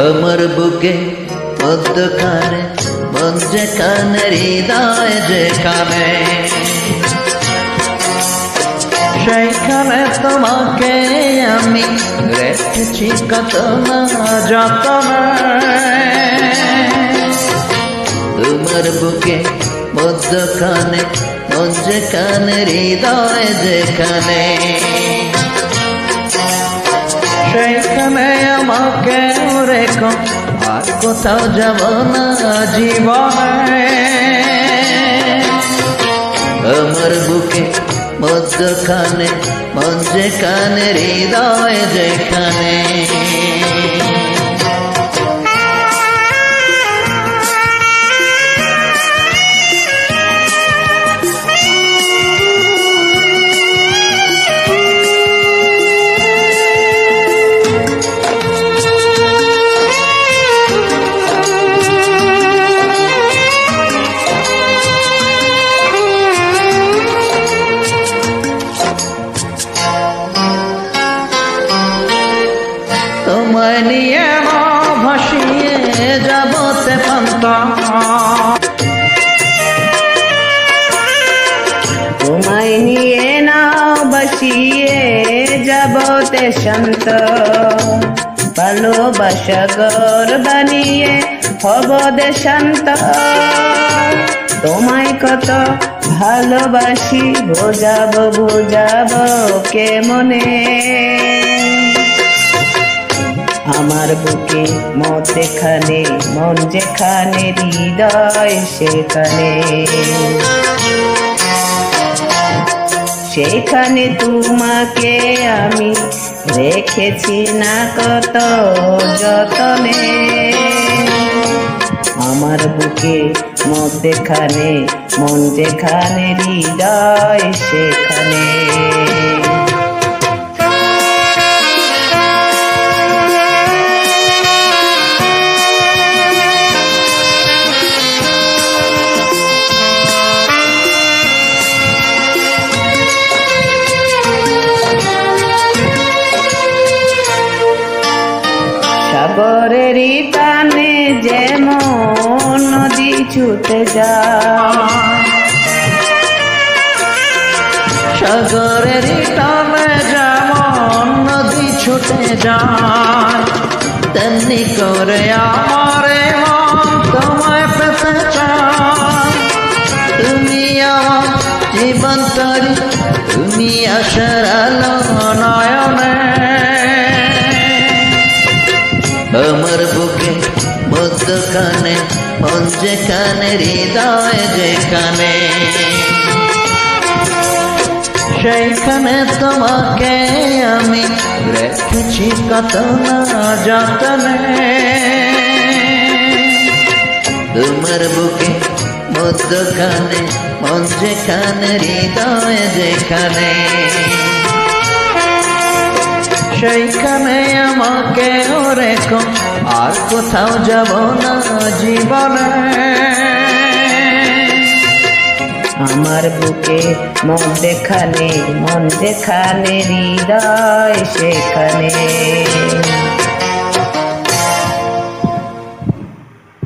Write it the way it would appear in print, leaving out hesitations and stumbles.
আমার বুকে মধ্যখানে মন যেখানে হৃদয় যেখানে সেইখানে তোমাকে আমি রেখেছি কত না যতনে। তোমার বুকে মধ্যখানে মন যেখানে হৃদয় যেখানে সেইখানে আমাকে রেখো, আর কোথাও যাব না জীবনে। আমার বুকে মধ্যখানে মন যেখানে হৃদয় যেখানে তোমায় নিয়ে ভাসিয়ে যাব সেপান্ত, তোমায় নিয়ে নাও ভাসিয়ে যাব শান্ত। ভালোবাসা ঘর বানিয়ে হব দেশান্ত। তোমায় কত ভালোবাসি বোঝাবো বোঝাবো কেমনে। আমার বুকে মধ্যখানে মন যেখানে হৃদয় সেখানে সেখানে তোমাকে আমি রেখেছি না কত যতনে। আমার বুকে মধ্যখানে মন যেখানে হৃদয় সেখানে সাগরের টানে যেমন নদী ছুটে যায়, সাগরের টানে যেমন নদী ছুটে যায়, তেমনি করে আমার মন তোমায় পেতে চায়। তুমি আমার জীবন তরি, তুমি আশার আলো নয়নে। আমার বুকে মধ্যখানে মন যেখানে হৃদয় যেখানে সেইখানে তোমাকে আমি রেখেছি কত না যতনে। তোমার বুকে মধ্যখানে মন যেখানে হৃদয় যেখানে সেইখানে আমাকে রেখো, আর কোথাও যাব না জীবনে। আমার বুকে মন যেখানে হৃদয় সেখানে।